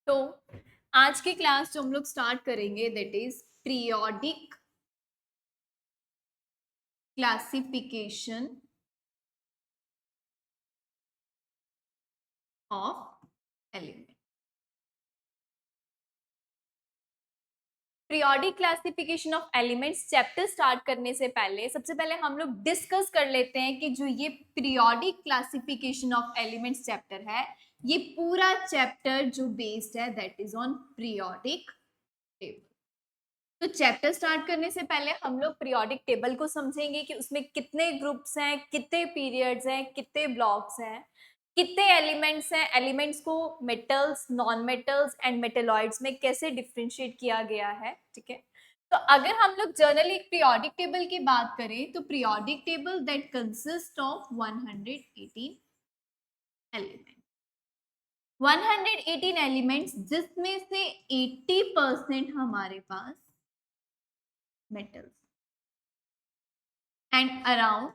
तो आज की क्लास जो हम लोग स्टार्ट करेंगे that is periodic classification of element. Periodic classification of elements chapter start करने से पहले सबसे पहले हम लोग डिस्कस कर लेते हैं कि जो ये periodic classification of elements chapter है, ये पूरा चैप्टर जो बेस्ड है that is on periodic table. तो चैप्टर स्टार्ट करने से पहले हम लोग पीरियोडिक टेबल को समझेंगे कि उसमें कितने ग्रुप्स हैं, कितने पीरियड्स हैं, कितने ब्लॉक्स हैं, कितने एलिमेंट्स हैं, एलिमेंट्स को metals, non metals and metalloids में कैसे डिफरेंशिएट किया गया है। ठीक है, तो अगर हम लोग जनरली एक पीरियोडिक टेबल की बात करें तो periodic table that consist of 118 element, 118 elements जिसमें से 80% हमारे पास metals and around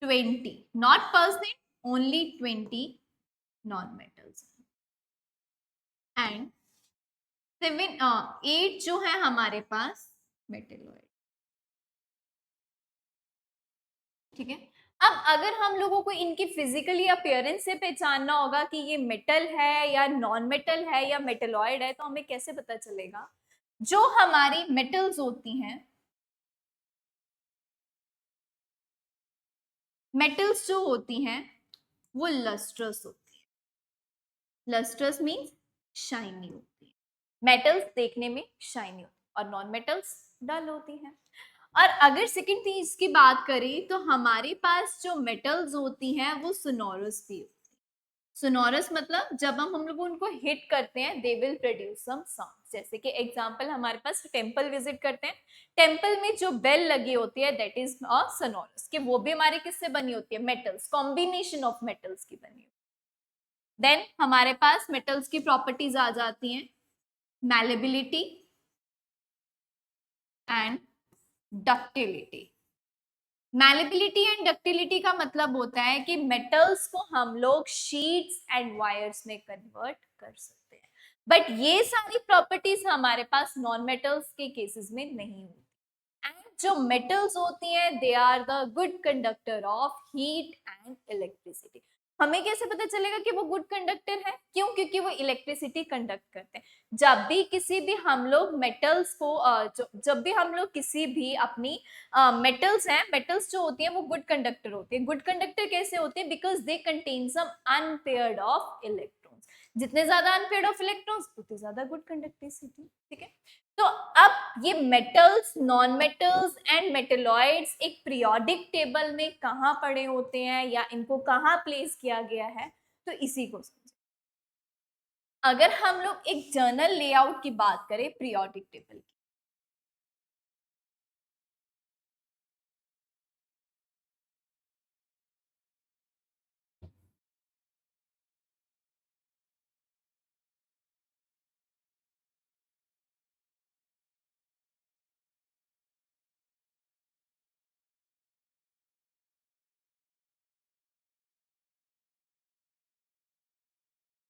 20 not percent, only 20 non-metals and 8 जो है हमारे पास मेटेलॉइड। ठीक है, अब अगर हम लोगों को इनकी फिजिकली अपीयरेंस से पहचानना होगा कि ये मेटल है या नॉन मेटल है या मेटेलॉइड है, तो हमें कैसे पता चलेगा? जो हमारी मेटल्स होती हैं, मेटल्स जो होती हैं वो लस्ट्रस होती है। लस्ट्रस मीन्स शाइनी होती है, मेटल्स देखने में शाइनी होती है और नॉन मेटल्स डल होती हैं। और अगर सेकंड चीज की बात करें तो हमारे पास जो मेटल्स होती हैं वो सोनोरस भी होती है। सोनोरस मतलब जब हम लोग उनको हिट करते हैं they will produce some sound. जैसे कि एग्जांपल हमारे पास टेंपल विजिट करते हैं, टेंपल में जो बेल लगी होती है दैट इज अ सोनोरस, कि वो भी हमारी किससे बनी होती है? मेटल्स, कॉम्बिनेशन ऑफ मेटल्स की बनी होती है। देन हमारे पास मेटल्स की प्रॉपर्टीज आ जाती हैं, malleability and ductility. Malleability and ductility का मतलब होता है कि मेटल्स को हम लोग शीट्स एंड वायर्स में कन्वर्ट कर सकते हैं, बट ये सारी प्रॉपर्टीज हमारे पास नॉन मेटल्स के केसेस में नहीं होती। एंड जो मेटल्स होती हैं they are the good conductor of heat and electricity. हमें कैसे पता चलेगा कि वो गुड कंडक्टर है? क्यों? क्योंकि वो इलेक्ट्रिसिटी कंडक्ट करते हैं। जब भी किसी भी हम लोग मेटल्स को जब भी हम लोग किसी भी अपनी मेटल्स हैं, मेटल्स जो होती हैं वो गुड कंडक्टर होती है। गुड कंडक्टर कैसे होते हैं? Because they contain some unpaired of electrons. जितने ज्यादा अनपेयर्ड ऑफ इलेक्ट्रॉन्स उतने ज्यादा गुड कंडक्टिविटी। ठीक है, तो अब ये metals, non metals and metalloids एक पीरियोडिक टेबल में कहाँ पड़े होते हैं या इनको कहाँ प्लेस किया गया है, तो इसी को समझें। अगर हम लोग एक जर्नल लेआउट की बात करें पीरियोडिक टेबल की,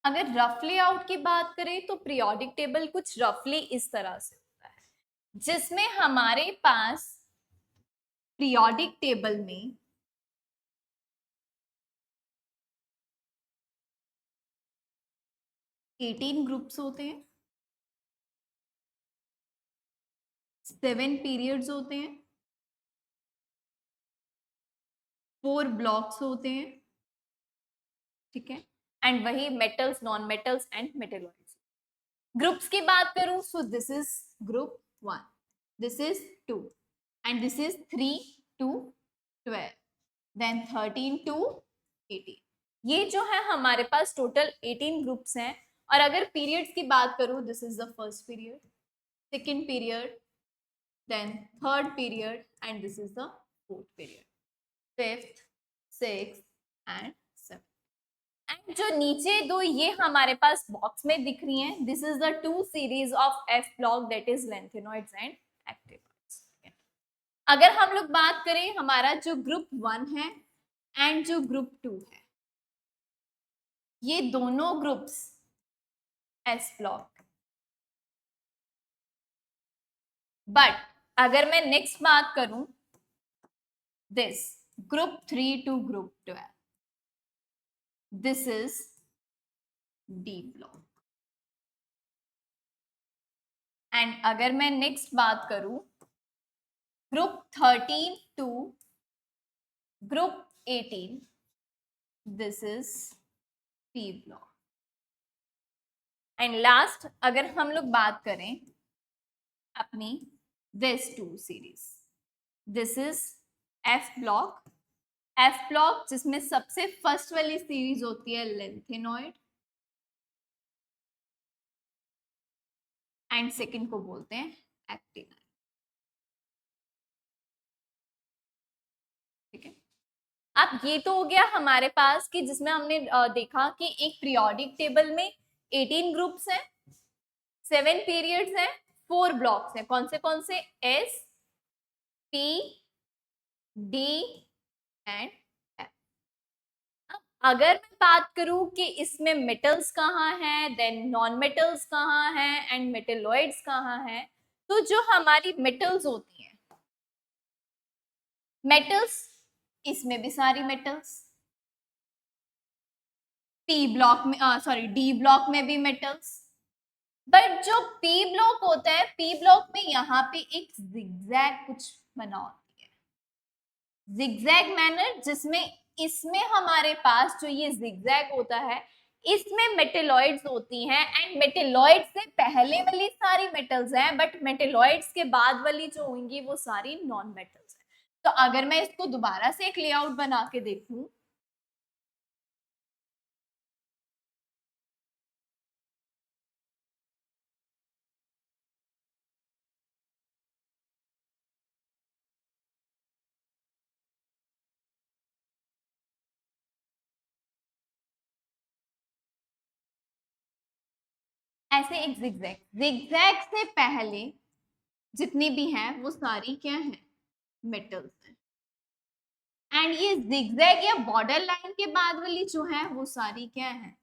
अगर रफ लेआउट की बात करें तो पीरियोडिक टेबल कुछ रफली इस तरह से होता है, जिसमें हमारे पास पीरियोडिक टेबल में 18 ग्रुप्स होते हैं, 7 पीरियड्स होते हैं, 4 ब्लॉक्स होते हैं। ठीक है, एंड वही metals, non metals and metalloids. Groups की बात करूं so this is group 1, this is 2 and this is 3 to 12, then 13 to 18। ये जो है हमारे पास टोटल 18 ग्रुप्स हैं। और अगर पीरियड्स की बात करूं this is the first period, second period, then third period and this is the fourth period, fifth, sixth and seventh. And जो नीचे दो ये हमारे पास बॉक्स में दिख रही हैं, this is the 2 series of F block that is lanthanoids and actinoids. अगर हम लोग बात करें हमारा जो ग्रुप 1 है एंड जो ग्रुप 2 है, ये दोनों ग्रुप्स एस ब्लॉक। बट अगर मैं नेक्स्ट बात करूं, this group 3 to group 12, this is D block. And अगर मैं नेक्स्ट बात करूं, group 13 to group 18, this is P block. And last अगर हम लोग बात करें अपनी this two series, this is F block. F block जिसमें सबसे फर्स्ट वाली सीरीज होती है लेंथेनॉइड, एंड सेकंड को बोलते हैं एक्टिनॉइड। ठीक है, अब ये तो हो गया हमारे पास कि जिसमें हमने देखा कि एक पीरियोडिक टेबल में 18 ग्रुप्स हैं, 7 पीरियड्स हैं, 4 ब्लॉक्स हैं। कौन से? S, P, D and F. अगर मैं बात करूं कि इसमें मेटल्स कहाँ हैं, देन नॉन मेटल्स कहाँ हैं एंड मेटेलॉइड्स कहाँ हैं, तो जो हमारी मेटल्स होती हैं, मेटल्स, इसमें भी सारी मेटल्स, पी ब्लॉक में सॉरी डी ब्लॉक में भी मेटल्स। बट जो पी ब्लॉक होता है, पी ब्लॉक में यहाँ पे एक जिगजैग कुछ बना होती है, जिगजैग मैनर, जिसमें इसमें हमारे पास जो ये जिगजैग होता है, इसमें मेटेलॉइड्स होती हैं, एंड मेटेलॉइड्स से पहले वाली सारी मेटल्स हैं, बट मेटेलॉइड्स के बाद वाली जो होंगी वो सारी नॉन मेटल्स हैं। तो अगर मैं इसको दोबारा से एक लेआउट बना के देखूं, ऐसे एक जिगजैग, जिगजैग से पहले जितनी भी हैं वो सारी क्या है? मेटल्स हैं। एंड ये जिगजैग या बॉर्डर लाइन के बाद वाली जो है वो सारी क्या है?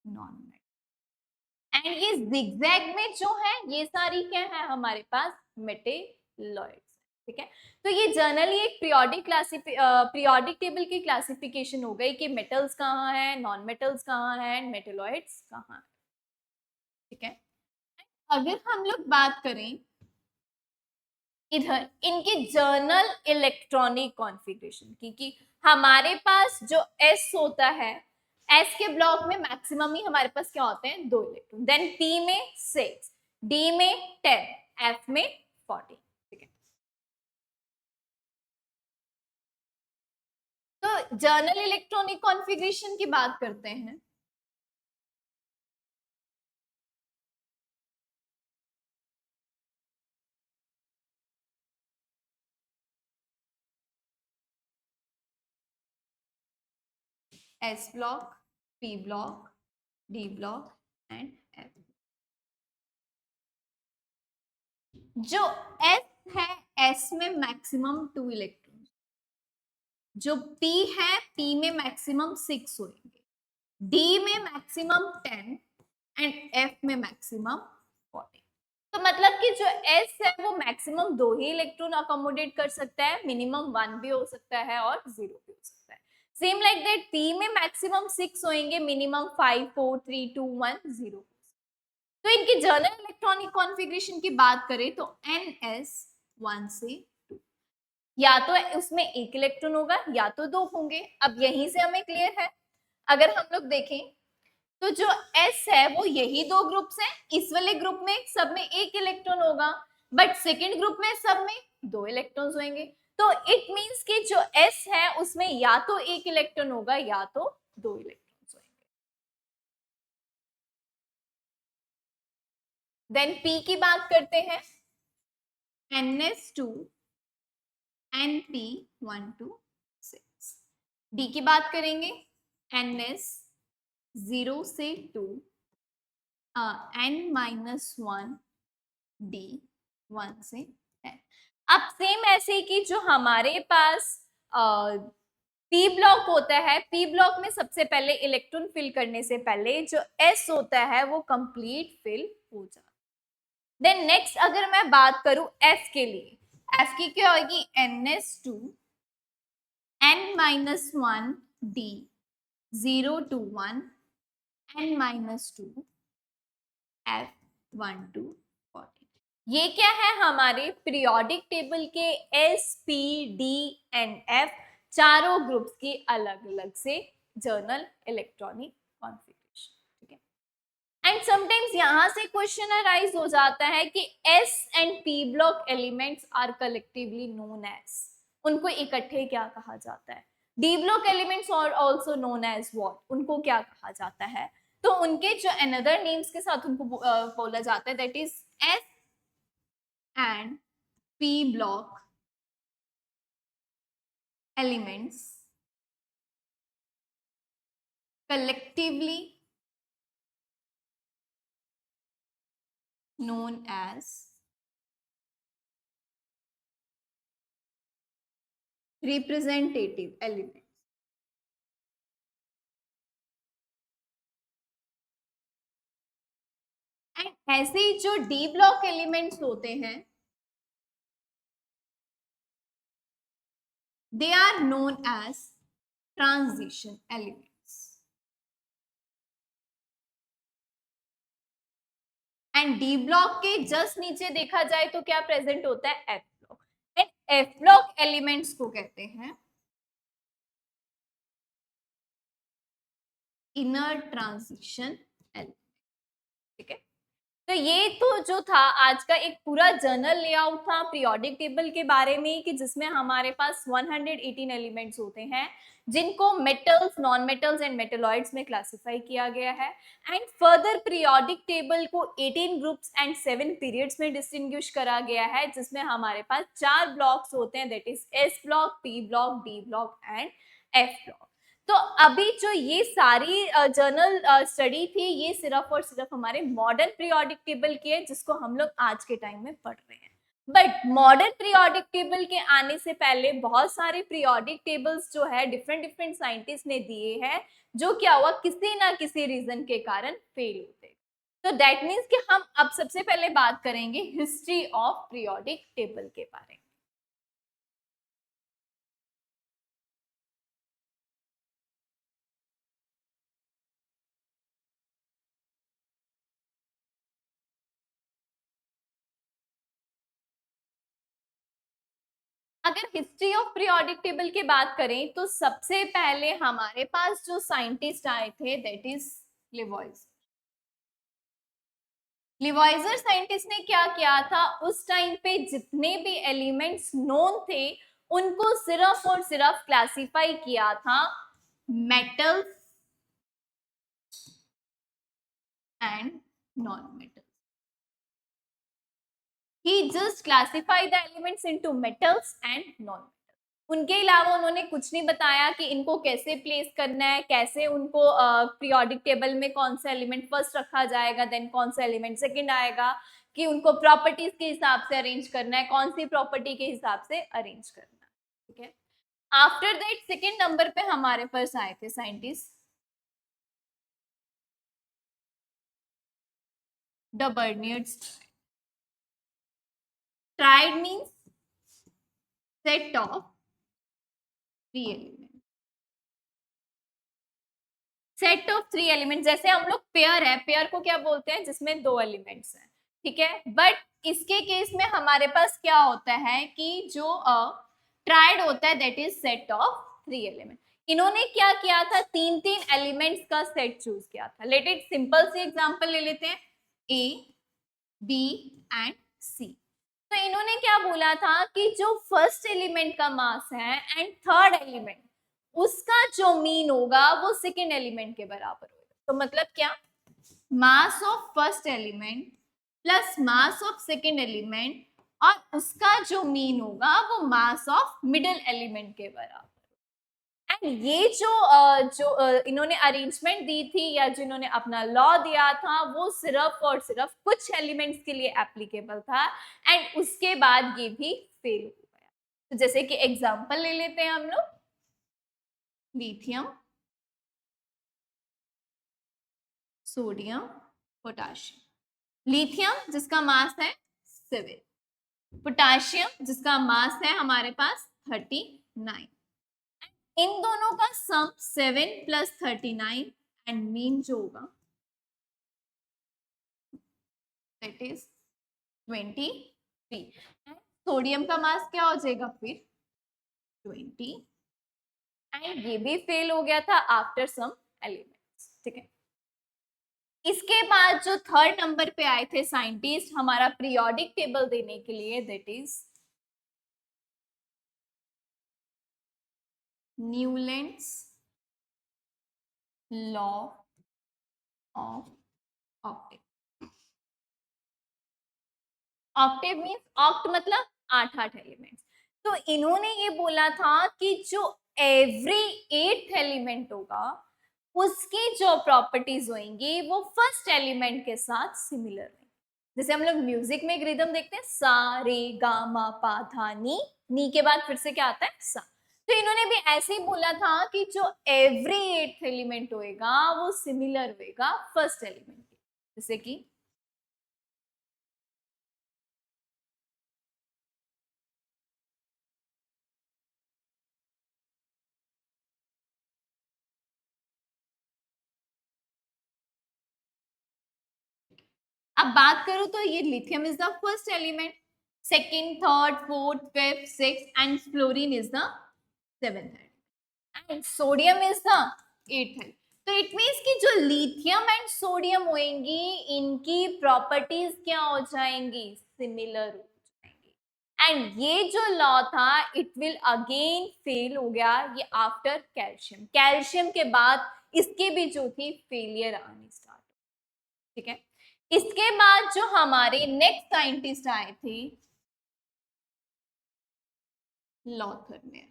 Non metal. एंड ये जिगजैग में जो है ये सारी क्या है हमारे पास? मेटेलॉइड्स। ठीक है, तो ये जनरली एक पीरियोडिक टेबल की क्लासिफिकेशन हो गई कि मेटल्स कहाँ है, नॉन मेटल्स कहाँ है एंड मेटेलॉइड्स कहाँ है। ठीक है, अगर हम लोग बात करें इधर इनकी जर्नल इलेक्ट्रॉनिक कॉन्फ़िगरेशन की, कि हमारे पास जो एस होता है, एस के ब्लॉक में मैक्सिमम ही हमारे पास क्या होते हैं? 2 इलेक्ट्रॉन। देन पी में 6, डी में 10, एफ में 40। ठीक है, तो जर्नल इलेक्ट्रॉनिक कॉन्फ़िगरेशन की बात करते हैं। S block, P block, D block and F. जो एस है, एस में मैक्सिमम 2 इलेक्ट्रॉन, जो पी है, पी में मैक्सिमम 6 होंगे, डी में मैक्सिमम 10 एंड एफ में मैक्सिमम 40। तो मतलब कि जो एस है वो मैक्सिमम 2 ही इलेक्ट्रॉन अकोमोडेट कर सकता है, मिनिमम 1 भी हो सकता है और 0 भी हो सकता है। सेम लाइक दैट पी में मैक्सिमम 6 होंगे, मिनिमम 5, 4, 3, 2, 1, 0। तो इनकी जर्नल इलेक्ट्रॉनिक कॉन्फ़िगरेशन की बात करें तो NS 1 से 2, या तो उसमें एक इलेक्ट्रॉन होगा या तो 2 होंगे। अब यहीं से हमें क्लियर है, अगर हम लोग देखें तो जो S है वो यही 2 ग्रुप्स हैं, इस वाले ग्रुप में सब में एक इलेक्ट्रॉन होगा, बट सेकेंड ग्रुप में सब में 2 इलेक्ट्रॉन्स होंगे। तो इट मींस कि जो S है उसमें या तो एक इलेक्ट्रॉन होगा या तो 2 इलेक्ट्रॉन्स होंगे। देन P की बात करते हैं, NS2, NP1 to 6। डी की बात करेंगे, NS 0 से 2, N-1, D 1 से 10। अब सेम ऐसे कि जो हमारे पास पी ब्लॉक होता है, पी ब्लॉक में सबसे पहले इलेक्ट्रॉन फिल करने से पहले जो एस होता है वो कंप्लीट फिल हो जाता है। देन नेक्स्ट अगर मैं बात करूं एफ के लिए, एफ की क्या होगी, NS2 N-1 D 0 to 1 N-2 F12 14। ये क्या है, हमारे पीरियोडिक टेबल के S P D and F चारों ग्रुप्स की अलग अलग से जर्नल इलेक्ट्रॉनिक कॉन्फ़िगरेशन, ठीक है। एंड समटाइम्स यहां से क्वेश्चन अराइज हो जाता है कि S and P block elements are collectively known as, उनको इकट्ठे क्या कहा जाता है, डी ब्लॉक एलिमेंट्स और आल्सो नोन एज व्हाट, उनको क्या कहा जाता है, तो उनके जो अनदर नेम्स के साथ उनको बोला जाता है, that is S and P block elements collectively known as representative elements। And ऐसे ही जो डी ब्लॉक एलिमेंट्स होते हैं they are known as transition elements। And D block के जस्ट नीचे देखा जाए तो क्या प्रेजेंट होता है, F block. And F block elements को कहते हैं इनर ट्रांजिशन एलिमेंट, ठीक है। तो ये तो जो था आज का एक पूरा जर्नल लेआउट था पीरियोडिक टेबल के बारे में, कि जिसमें हमारे पास 118 एलिमेंट्स होते हैं जिनको metals, non metals and metalloids में क्लासिफाई किया गया है। एंड फर्दर पीरियोडिक टेबल को 18 ग्रुप्स एंड 7 पीरियड्स में डिस्टिंग्विश करा गया है, जिसमें हमारे पास 4 ब्लॉक्स होते हैं, that is S block, P block, D block and F block. तो अभी जो ये सारी जर्नल स्टडी थी, ये सिर्फ और सिर्फ हमारे मॉडर्न पीरियोडिक टेबल की है, जिसको हम लोग आज के टाइम में पढ़ रहे हैं। बट मॉडर्न पीरियोडिक टेबल के आने से पहले बहुत सारे पीरियोडिक टेबल्स जो है डिफरेंट डिफरेंट साइंटिस्ट ने दिए हैं, जो क्या हुआ, किसी ना किसी रीजन के कारण फेल होते। तो दैट मीन्स कि हम अब सबसे पहले बात करेंगे हिस्ट्री ऑफ पीरियोडिक टेबल के बारे में। अगर हिस्ट्री ऑफ पीरियोडिक टेबल की बात करें तो सबसे पहले हमारे पास जो साइंटिस्ट आए थे दैट इज लिवॉइजर। लिवॉइजर साइंटिस्ट ने क्या किया था, उस टाइम पे जितने भी एलिमेंट्स नोन थे उनको सिर्फ और सिर्फ क्लासिफाई किया था metals and non metals. He just classified the elements into metals and non-metals। उनके अलावा उन्होंने कुछ नहीं बताया कि इनको कैसे प्लेस करना है, कैसे उनको पीरियोडिक टेबल में कौन सा एलिमेंट फर्स्ट रखा जाएगा, देन कौन सा एलिमेंट सेकंड आएगा, कि उनको प्रॉपर्टीज के हिसाब से अरेंज करना है, कौन सी प्रॉपर्टी के हिसाब से अरेंज करना है, ठीक है। आफ्टर दैट सेकंड नंबर पे हमारे पास आए थे scientist Dobereiner's. Triad means set of 3 element, set of 3 element. जैसे हम लोग पेयर है, पेयर को क्या बोलते हैं, जिसमें 2 एलिमेंट्स हैं, ठीक है। बट इसके केस में हमारे पास क्या होता है कि जो ट्राइड होता है that is set of 3 element. इन्होंने क्या किया था, 3 एलिमेंट्स का सेट चूज किया था। Let it simple see example ले लेते हैं, ए बी एंड सी। तो इन्होंने क्या बोला था कि जो फर्स्ट एलिमेंट का मास है एंड थर्ड एलिमेंट, उसका जो मीन होगा वो सेकेंड एलिमेंट के बराबर होगा। तो मतलब क्या, mass of first element plus mass of second element और उसका जो मीन होगा वो मास ऑफ मिडिल एलिमेंट के बराबर। एंड ये जो इन्होंने अरेंजमेंट दी थी या जिन्होंने अपना लॉ दिया था, वो सिर्फ और सिर्फ कुछ एलिमेंट्स के लिए एप्लीकेबल था एंड उसके बाद ये भी फेल हो गया। तो जैसे कि एग्जांपल ले लेते हैं हम लोग, लिथियम, सोडियम, पोटाशियम। लिथियम जिसका मास है 7, पोटाशियम जिसका मास है हमारे पास 39। इन दोनों का सम 7 + 39 एंड मीन जो होगा दैट इज 23। सोडियम का मास क्या हो जाएगा फिर 20, एंड ये भी फेल हो गया था आफ्टर सम एलिमेंट्स। ठीक है, इसके बाद जो थर्ड नंबर पे आए थे साइंटिस्ट हमारा पीरियोडिक टेबल देने के लिए, that is Newlands law of Octave. Octave means oct मतलब 8 एलिमेंट्स। तो इन्होंने ये बोला था कि जो एवरी 8th एलिमेंट होगा उसकी जो प्रॉपर्टीज होंगी वो फर्स्ट एलिमेंट के साथ सिमिलर होंगी। जैसे हम लोग म्यूजिक में एक रिदम देखते हैं सा रे गा मा पा धा नी के बाद फिर से क्या आता है सा। तो इन्होंने भी ऐसे ही बोला था कि जो एवरी 8th एलिमेंट होएगा वो सिमिलर होएगा फर्स्ट एलिमेंट के। जैसे कि अब बात करूं तो ये lithium is the first element, second, third, fourth, fifth, sixth and fluorine is the seventh and sodium is the eighth. तो इट मीन्स कि जो लिथियम एंड सोडियम होंगी इनकी प्रॉपर्टीज क्या हो जाएंगी सिमिलर हो जाएंगी। एंड ये जो लॉ था इट विल अगेन फेल हो गया ये आफ्टर कैल्शियम। कैल्शियम के बाद इसकी भी जो थी फेलियर आनी स्टार्ट। ठीक है, इसके बाद जो हमारे नेक्स्ट साइंटिस्ट आए थे लॉथरमेयर।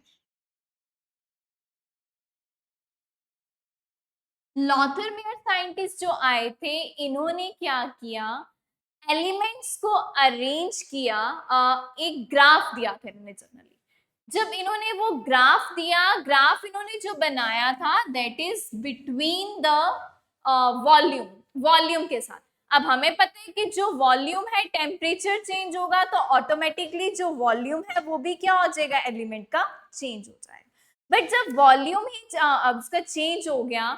लॉथरमेयर साइंटिस्ट जो आए थे इन्होंने क्या किया, एलिमेंट्स को अरेंज किया, एक ग्राफ दिया था इन्होंने जनरली। जब इन्होंने वो ग्राफ दिया, ग्राफ इन्होंने जो बनाया था that is between the volume, volume के साथ। अब हमें पता है कि जो वॉल्यूम है टेम्परेचर चेंज होगा तो ऑटोमेटिकली जो वॉल्यूम है वो भी क्या हो जाएगा एलिमेंट का चेंज हो जाएगा। बट जब वॉल्यूम ही अब उसका चेंज हो गया,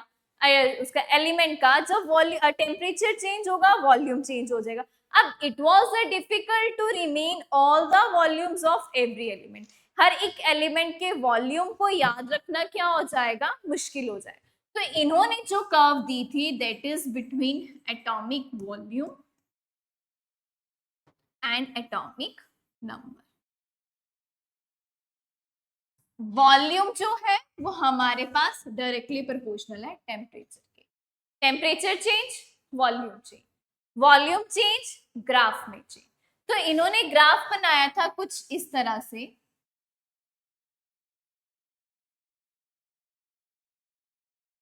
उसका एलिमेंट का जब वॉल्यूम टेम्परेचर चेंज होगा वॉल्यूम चेंज हो जाएगा। अब it was difficult to remain all the volumes of every element. हर एक एलिमेंट के वॉल्यूम को याद रखना क्या हो जाएगा मुश्किल हो जाएगा। तो इन्होंने जो कर्व दी थी that is between atomic volume and atomic number. Volume जो है वो हमारे पास डायरेक्टली प्रोपोर्शनल है टेम्परेचर के। Temperature change volume change, volume change graph में चेंज। तो इन्होंने ग्राफ बनाया था कुछ इस तरह से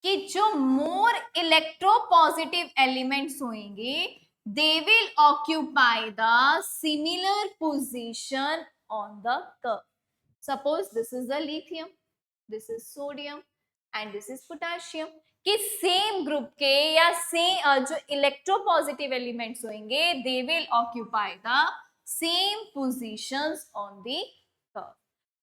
कि जो मोर इलेक्ट्रोपॉजिटिव एलिमेंट्स होंगे they will occupy the similar position on the curve. Suppose this is the lithium, this is sodium and this is potassium. कि सेम ग्रुप के या सेम जो इलेक्ट्रोपॉजिटिव एलिमेंट्स होंगे they will occupy the same positions on the curve.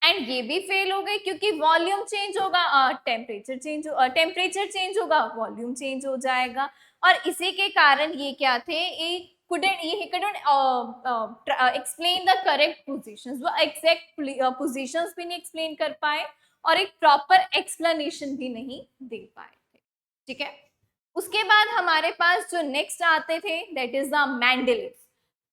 And ये भी fail हो गई क्योंकि वॉल्यूम चेंज होगा टेम्परेचर चेंज होगा वॉल्यूम चेंज हो जाएगा। और इसी के कारण ये क्या थे he couldn't explain the correct positions, वो एग्जैक्ट positions भी नहीं एक्सप्लेन कर पाए और एक प्रॉपर एक्सप्लेनेशन भी नहीं दे पाए थे। ठीक है, उसके बाद हमारे पास जो नेक्स्ट आते थे that is the Mendeleev.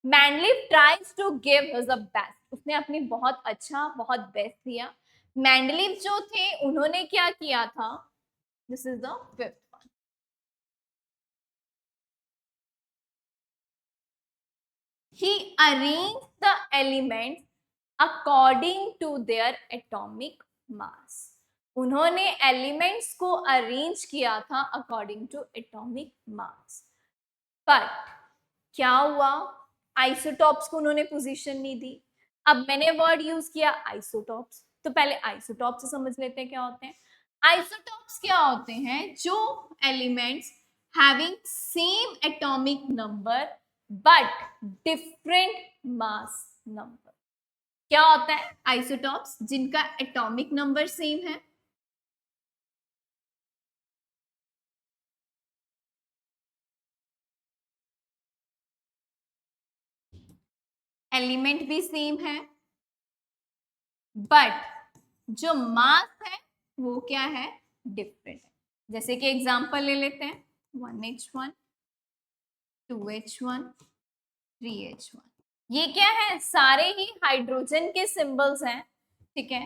Mendeleev tries to give his the best, उसने अपनी बहुत अच्छा बहुत बेस्ट दिया। मैंडलीव जो थे उन्होंने क्या किया था, this is the fifth one, he arranged the elements according to their atomic mass। उन्होंने एलिमेंट्स को अरेंज किया था according to atomic mass. But क्या हुआ, आइसोटॉप्स को उन्होंने पोजीशन नहीं दी। अब मैंने वर्ड यूज किया आइसोटॉप्स, तो पहले आइसोटॉप से समझ लेते हैं क्या होते हैं। आइसोटॉप्स क्या होते हैं? जो elements having same atomic number but different mass number. क्या होता है आइसोटॉप्स? जिनका एटॉमिक नंबर सेम है, एलिमेंट भी सेम है, बट जो मास है वो क्या है? डिफरेंट है। जैसे कि एग्जांपल ले लेते हैं, 1H1 2H1 3H1। ये क्या है? सारे ही हाइड्रोजन के सिंबल्स हैं, ठीक है,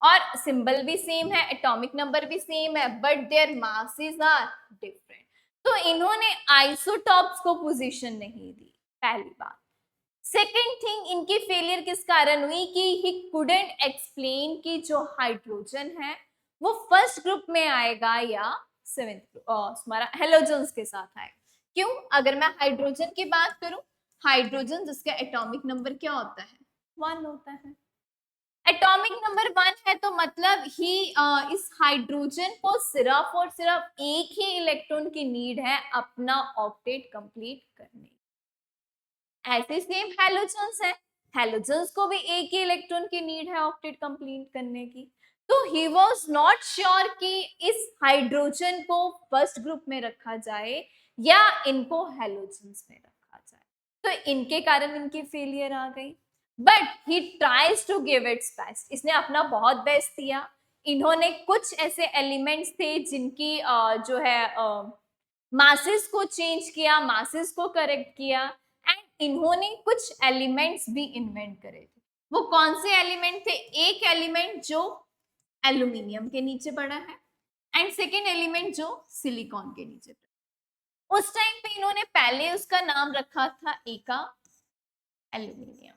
और सिंबल भी सेम है, एटॉमिक नंबर भी सेम है, but their masses are different. तो इन्होंने आइसोटॉप्स को पोजीशन नहीं दी, पहली बात। सेकेंड थिंग, इनकी फेलियर किस कारण हुई? कि ही कुडंट एक्सप्लेन कि जो हाइड्रोजन है वो फर्स्ट ग्रुप में आएगा या सेवेंथ हमारा हेलोजन्स के साथ आएगा। क्यों? अगर मैं हाइड्रोजन की बात करूं, हाइड्रोजन जिसका एटॉमिक नंबर क्या होता है? 1 होता है। एटॉमिक नंबर 1 है तो मतलब ही इस हाइड्रोजन को सिर्फ और सिर्फ एक ही इलेक्ट्रॉन की नीड है अपना ऑक्टेट कंप्लीट करने। ऐसे सेम हेलोजन्स है, हेलोजन्स को भी एक ही इलेक्ट्रॉन की नीड है ऑक्टेट कंप्लीट करने की। तो ही वाज नॉट श्योर कि इस हाइड्रोजन को फर्स्ट ग्रुप में रखा जाए या इनको हेलोजन्स में रखा जाए, तो इनके कारण इनकी फेलियर आ गई। But he tries to give its best, इसने अपना बहुत बेस्ट दिया। इन्होंने कुछ ऐसे एलिमेंट्स थे जिनकी जो है मासेस को चेंज किया, मासेस को करेक्ट किया, एंड इन्होंने कुछ एलिमेंट्स भी इन्वेंट करे थे। वो कौन से एलिमेंट थे? एक एलिमेंट जो एल्यूमिनियम के नीचे पड़ा है, एंड सेकेंड एलिमेंट जो सिलिकॉन के नीचे पड़ा। उस टाइम पे इन्होंने पहले उसका नाम रखा था एका एल्यूमिनियम,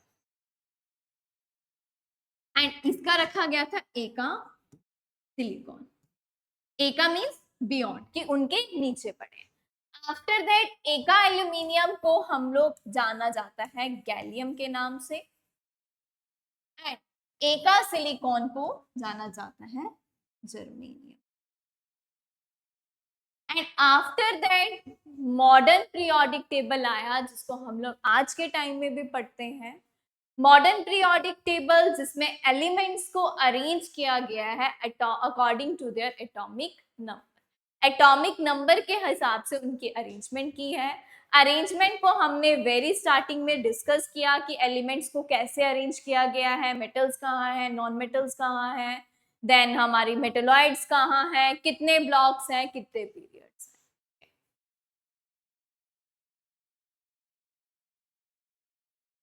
एंड इसका रखा गया था एका सिलिकॉन। एका मीन्स बियॉन्ड, कि उनके नीचे पड़े। आफ्टर दैट एका एल्यूमिनियम को हम लोग जाना जाता है गैलियम के नाम से, एंड एका सिलिकॉन को जाना जाता है germanium. And after that modern periodic table आया, जिसको हम लोग आज के टाइम में भी पढ़ते हैं। मॉडर्न पीरियोडिक टेबल जिसमें एलिमेंट्स को अरेंज किया गया है according to their atomic number. Atomic number के हिसाब से उनकी अरेंजमेंट की है। अरेंजमेंट को हमने वेरी स्टार्टिंग में डिस्कस किया कि एलिमेंट्स को कैसे अरेंज किया गया है, मेटल्स कहाँ हैं, नॉन मेटल्स कहाँ हैं, देन हमारी मेटलॉइड्स कहाँ हैं, कितने ब्लॉक्स हैं, कितने पीरियड।